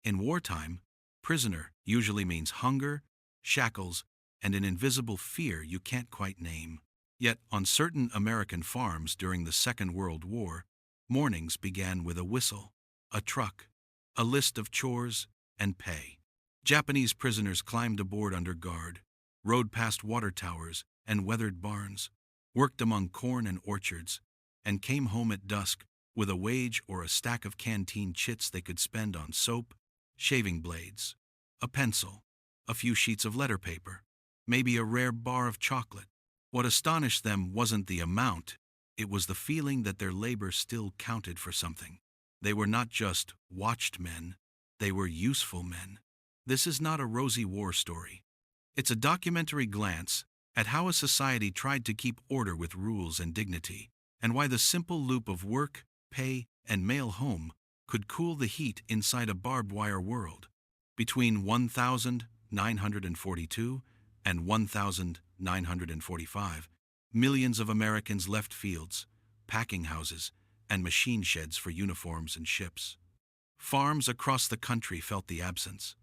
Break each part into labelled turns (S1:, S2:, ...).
S1: In wartime, prisoner usually means hunger, shackles, and an invisible fear you can't quite name. Yet, on certain American farms during the Second World War, mornings began with a whistle, a truck, a list of chores, and pay. Japanese prisoners climbed aboard under guard, rode past water towers and weathered barns, worked among corn and orchards, and came home at dusk with a wage or a stack of canteen chits they could spend on soap, shaving blades, a pencil, a few sheets of letter paper, maybe a rare bar of chocolate. What astonished them wasn't the amount, it was the feeling that their labor still counted for something. They were not just watched men, they were useful men. This is not a rosy war story. It's a documentary glance at how a society tried to keep order with rules and dignity, and why the simple loop of work, pay, and mail home could cool the heat inside a barbed wire world. Between 1942 and 1945, millions of Americans left fields, packing houses, and machine sheds for uniforms and ships. Farms across the country felt the absence.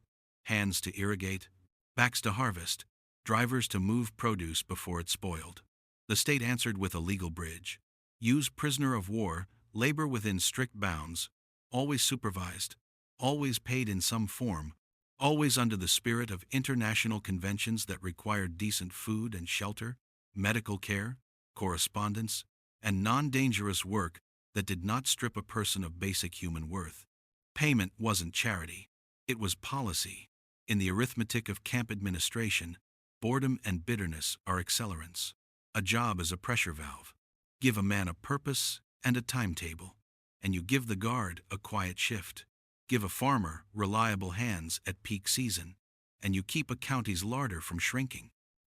S1: Hands to irrigate, backs to harvest, drivers to move produce before it spoiled. The state answered with a legal bridge. Use prisoner of war, labor within strict bounds, always supervised, always paid in some form, always under the spirit of international conventions that required decent food and shelter, medical care, correspondence, and non-dangerous work that did not strip a person of basic human worth. Payment wasn't charity, it was policy. In the arithmetic of camp administration, boredom and bitterness are accelerants. A job is a pressure valve. Give a man a purpose and a timetable, and you give the guard a quiet shift. Give a farmer reliable hands at peak season, and you keep a county's larder from shrinking.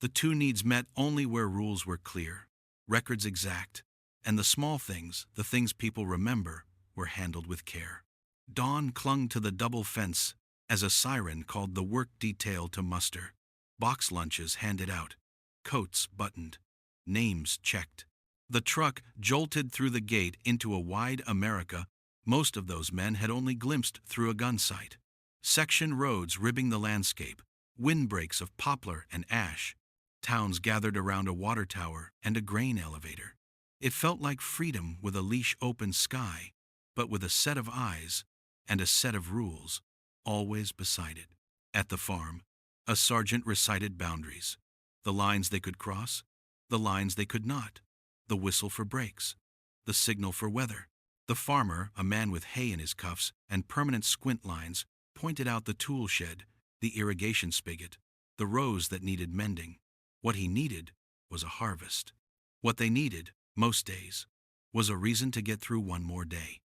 S1: The two needs met only where rules were clear, records exact, and the small things, the things people remember, were handled with care. Dawn clung to the double fence as a siren called the work detail to muster. Box lunches handed out, coats buttoned, names checked. The truck jolted through the gate into a wide America most of those men had only glimpsed through a gun sight. Section roads ribbing the landscape, windbreaks of poplar and ash, towns gathered around a water tower and a grain elevator. It felt like freedom with a leash-open sky, but with a set of eyes and a set of rules, always beside it. At the farm, a sergeant recited boundaries, the lines they could cross, the lines they could not, the whistle for brakes, the signal for weather. The farmer, a man with hay in his cuffs and permanent squint lines, pointed out the tool shed, the irrigation spigot, the rows that needed mending. What he needed was a harvest. What they needed, most days, was a reason to get through one more day.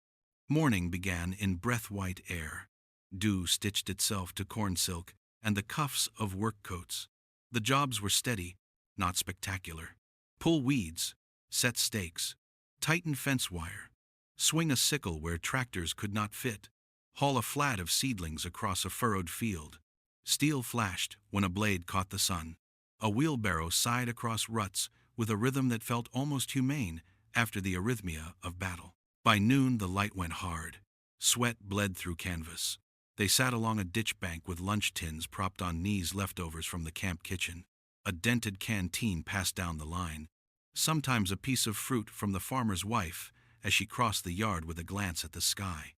S1: Morning began in breath-white air. Dew stitched itself to corn silk and the cuffs of work coats. The jobs were steady, not spectacular. Pull weeds, set stakes, tighten fence wire, swing a sickle where tractors could not fit, haul a flat of seedlings across a furrowed field. Steel flashed when a blade caught the sun. A wheelbarrow sighed across ruts with a rhythm that felt almost humane after the arrhythmia of battle. By noon the light went hard. Sweat bled through canvas. They sat along a ditch bank with lunch tins propped on knees leftovers from the camp kitchen. A dented canteen passed down the line. Sometimes a piece of fruit from the farmer's wife as she crossed the yard with a glance at the sky.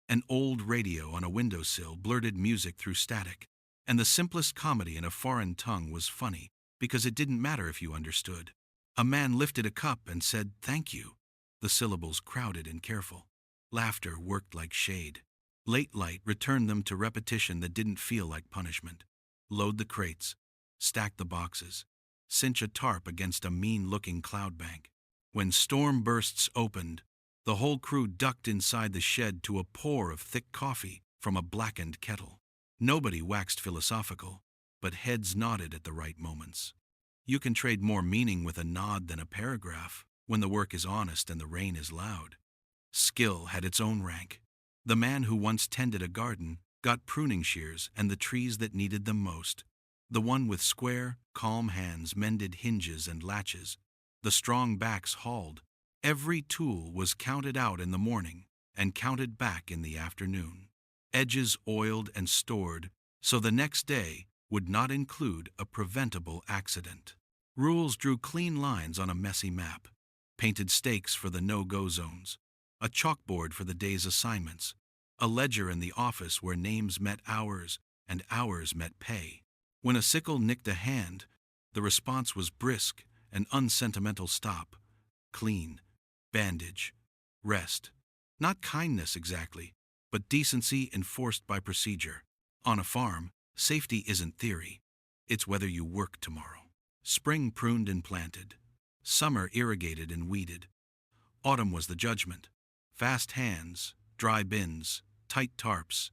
S1: An old radio on a windowsill blurted music through static, and the simplest comedy in a foreign tongue was funny because it didn't matter if you understood. A man lifted a cup and said, "Thank you." The syllables crowded and careful. Laughter worked like shade. Late light returned them to repetition that didn't feel like punishment. Load the crates, stack the boxes, cinch a tarp against a mean-looking cloud bank. When storm bursts opened, the whole crew ducked inside the shed to a pour of thick coffee from a blackened kettle. Nobody waxed philosophical, but heads nodded at the right moments. You can trade more meaning with a nod than a paragraph when the work is honest and the rain is loud. Skill had its own rank. The man who once tended a garden got pruning shears and the trees that needed them most. The one with square, calm hands mended hinges and latches. The strong backs hauled. Every tool was counted out in the morning and counted back in the afternoon. edges oiled and stored so the next day would not include a preventable accident. Rules drew clean lines on a messy map, painted stakes for the no-go zones, a chalkboard for the day's assignments, a ledger in the office where names met hours and hours met pay. When a sickle nicked a hand, the response was brisk, an unsentimental stop, clean, bandage, rest. Not kindness exactly, but decency enforced by procedure. On a farm, safety isn't theory. It's whether you work tomorrow. Spring pruned and planted. Summer irrigated and weeded. Autumn was the judgment. Fast hands, dry bins, tight tarps,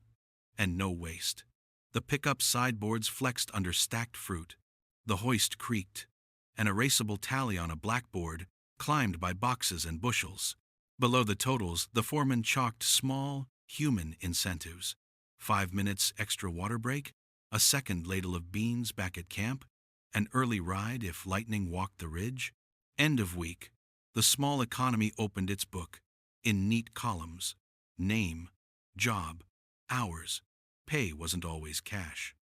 S1: and no waste. The pickup sideboards flexed under stacked fruit. The hoist creaked. An erasable tally on a blackboard climbed by boxes and bushels. Below the totals, the foreman chalked small, human incentives. 5 minutes extra water break, a second ladle of beans back at camp, an early ride if lightning walked the ridge. End of week. The small economy opened its book, in neat columns. Name, job, hours. Pay wasn't always cash.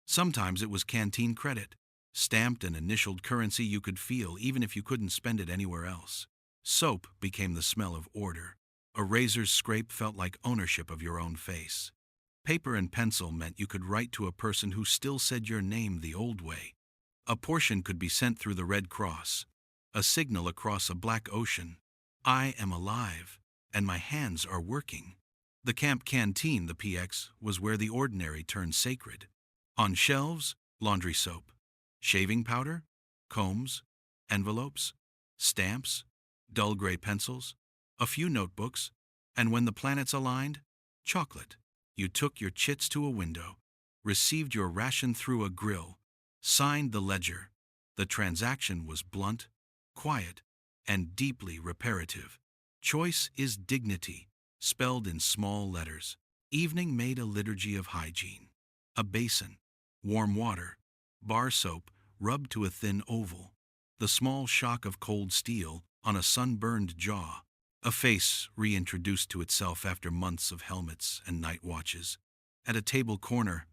S1: Sometimes it was canteen credit, stamped and initialed currency you could feel even if you couldn't spend it anywhere else. Soap became the smell of order. A razor's scrape felt like ownership of your own face. Paper and pencil meant you could write to a person who still said your name the old way. A portion could be sent through the Red Cross, a signal across a black ocean. I am alive, and my hands are working. The camp canteen, the PX, was where the ordinary turned sacred. On shelves, laundry soap, shaving powder, combs, envelopes, stamps, dull gray pencils, a few notebooks, and when the planets aligned, chocolate. You took your chits to a window, received your ration through a grill, signed the ledger. The transaction was blunt, quiet, and deeply reparative. Choice is dignity, spelled in small letters. Evening made a liturgy of hygiene. A basin, warm water, bar soap rubbed to a thin oval, the small shock of cold steel on a sunburned jaw, a face reintroduced to itself after months of helmets and night watches. At a table corner,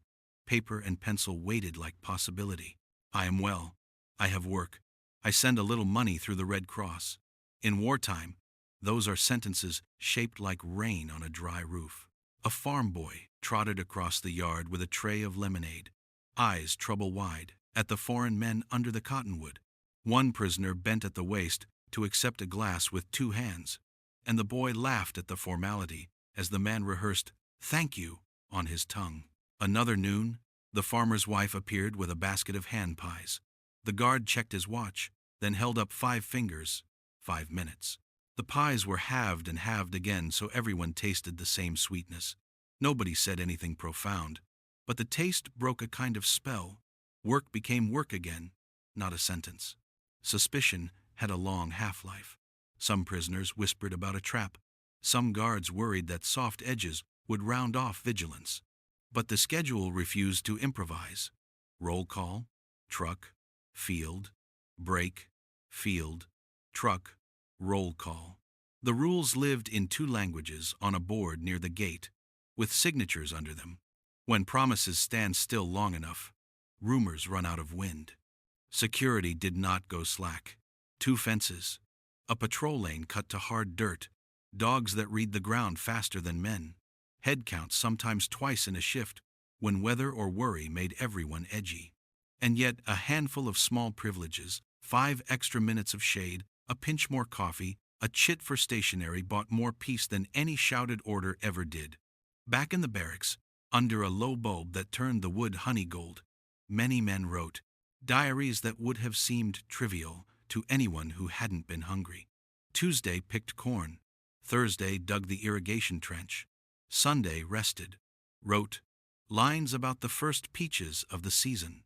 S1: paper and pencil waited like possibility. I am well. I have work. I send a little money through the Red Cross. In wartime, those are sentences shaped like rain on a dry roof. A farm boy trotted across the yard with a tray of lemonade, eyes trouble-wide at the foreign men under the cottonwood. One prisoner bent at the waist to accept a glass with 2 hands, and the boy laughed at the formality as the man rehearsed "thank you" on his tongue. Another noon, the farmer's wife appeared with a basket of hand pies. The guard checked his watch, then held up 5 fingers. 5 minutes. The pies were halved and halved again so everyone tasted the same sweetness. Nobody said anything profound, but the taste broke a kind of spell. Work became work again, not a sentence. Suspicion had a long half-life. Some prisoners whispered about a trap. Some guards worried that soft edges would round off vigilance. But the schedule refused to improvise. Roll call, truck, field, break, field, truck, roll call. The rules lived in 2 languages on a board near the gate, with signatures under them. When promises stand still long enough, rumors run out of wind. Security did not go slack. 2 fences, a patrol lane cut to hard dirt, dogs that read the ground faster than men, head counts sometimes twice in a shift when weather or worry made everyone edgy. And yet a handful of small privileges, 5 extra minutes of shade, a pinch more coffee, a chit for stationery bought more peace than any shouted order ever did. Back in the barracks, under a low bulb that turned the wood honey gold, many men wrote diaries that would have seemed trivial to anyone who hadn't been hungry. Tuesday picked corn. Thursday dug the irrigation trench. Sunday rested. Wrote lines about the first peaches of the season,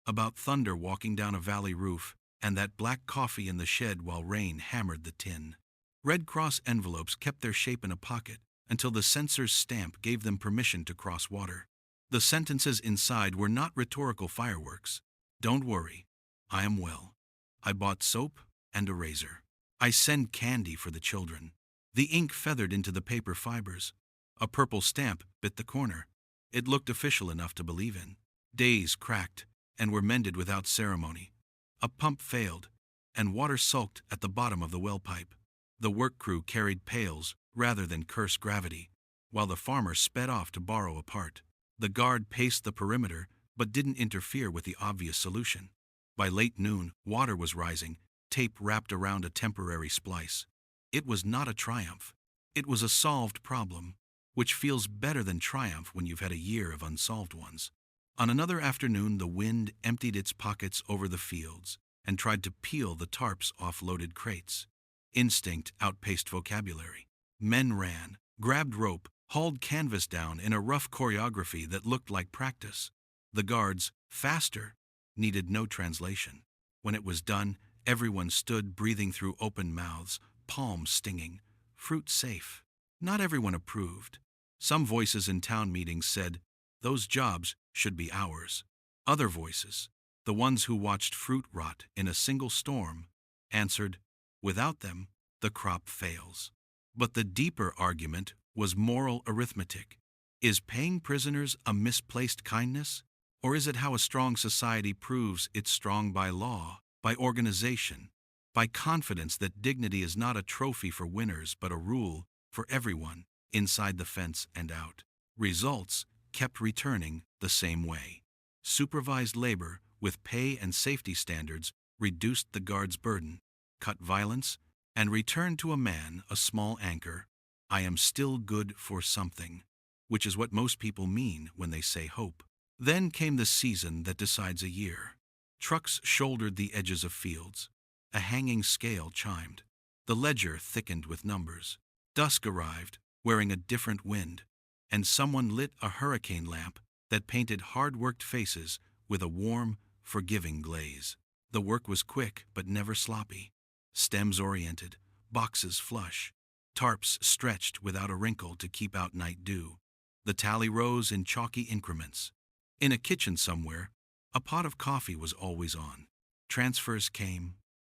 S1: about thunder walking down a valley roof, and that black coffee in the shed while rain hammered the tin. Red Cross envelopes kept their shape in a pocket until the censor's stamp gave them permission to cross water. The sentences inside were not rhetorical fireworks. Don't worry, I am well. I bought soap and a razor. I send candy for the children. The ink feathered into the paper fibers. A purple stamp bit the corner. It looked official enough to believe in. Days cracked and were mended without ceremony. A pump failed, and water sulked at the bottom of the well pipe. The work crew carried pails rather than curse gravity, while the farmer sped off to borrow a part. The guard paced the perimeter but didn't interfere with the obvious solution. By late noon, water was rising, tape wrapped around a temporary splice. It was not a triumph. It was a solved problem, which feels better than triumph when you've had a year of unsolved ones. On another afternoon, the wind emptied its pockets over the fields and tried to peel the tarps off loaded crates. Instinct outpaced vocabulary. Men ran, grabbed rope, hauled canvas down in a rough choreography that looked like practice. The guards, faster, needed no translation. When it was done, everyone stood breathing through open mouths, palms stinging, fruit safe. Not everyone approved. Some voices in town meetings said, "Those jobs should be ours." Other voices, the ones who watched fruit rot in a single storm, answered, "Without them, the crop fails." But the deeper argument was moral arithmetic. Is paying prisoners a misplaced kindness? Or is it how a strong society proves it's strong by law, by organization, by confidence that dignity is not a trophy for winners but a rule for everyone, inside the fence and out? Results kept returning the same way. Supervised labor with pay and safety standards reduced the guard's burden, cut violence, and returned to a man a small anchor. I am still good for something, which is what most people mean when they say hope. Then came the season that decides a year. Trucks shouldered the edges of fields. A hanging scale chimed. The ledger thickened with numbers. Dusk arrived, wearing a different wind, and someone lit a hurricane lamp that painted hard-worked faces with a warm, forgiving glaze. The work was quick but never sloppy. Stems oriented, boxes flush, tarps stretched without a wrinkle to keep out night dew. The tally rose in chalky increments. In a kitchen somewhere, a pot of coffee was always on. Transfers came,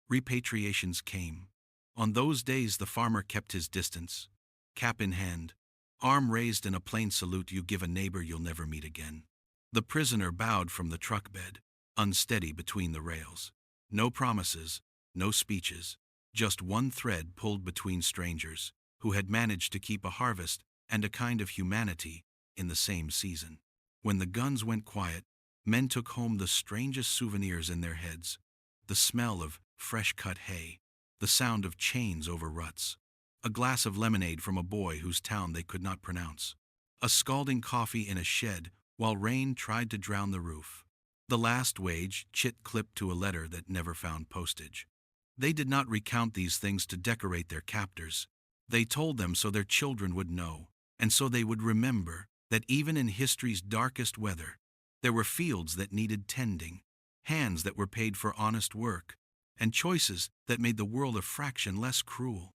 S1: repatriations came. On those days the farmer kept his distance, cap in hand, arm raised in a plain salute you give a neighbor you'll never meet again. The prisoner bowed from the truck bed, unsteady between the rails. No promises, no speeches, just one thread pulled between strangers who had managed to keep a harvest and a kind of humanity in the same season. When the guns went quiet, men took home the strangest souvenirs in their heads: the smell of fresh-cut hay, the sound of chains over ruts, a glass of lemonade from a boy whose town they could not pronounce, a scalding coffee in a shed while rain tried to drown the roof. The last wage chit clipped to a letter that never found postage. They did not recount these things to decorate their captors. They told them so their children would know, and so they would remember that even in history's darkest weather, there were fields that needed tending, hands that were paid for honest work, and choices that made the world a fraction less cruel.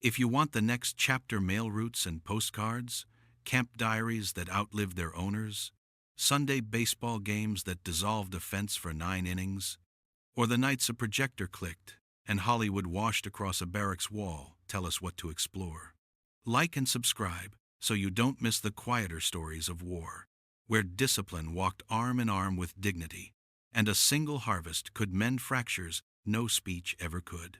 S1: If you want the next chapter mail routes and postcards, camp diaries that outlived their owners, Sunday baseball games that dissolved a fence for 9 innings, or the nights a projector clicked and Hollywood washed across a barracks wall, tell us what to explore. Like and subscribe so you don't miss the quieter stories of war, where discipline walked arm in arm with dignity, and a single harvest could mend fractures no speech ever could.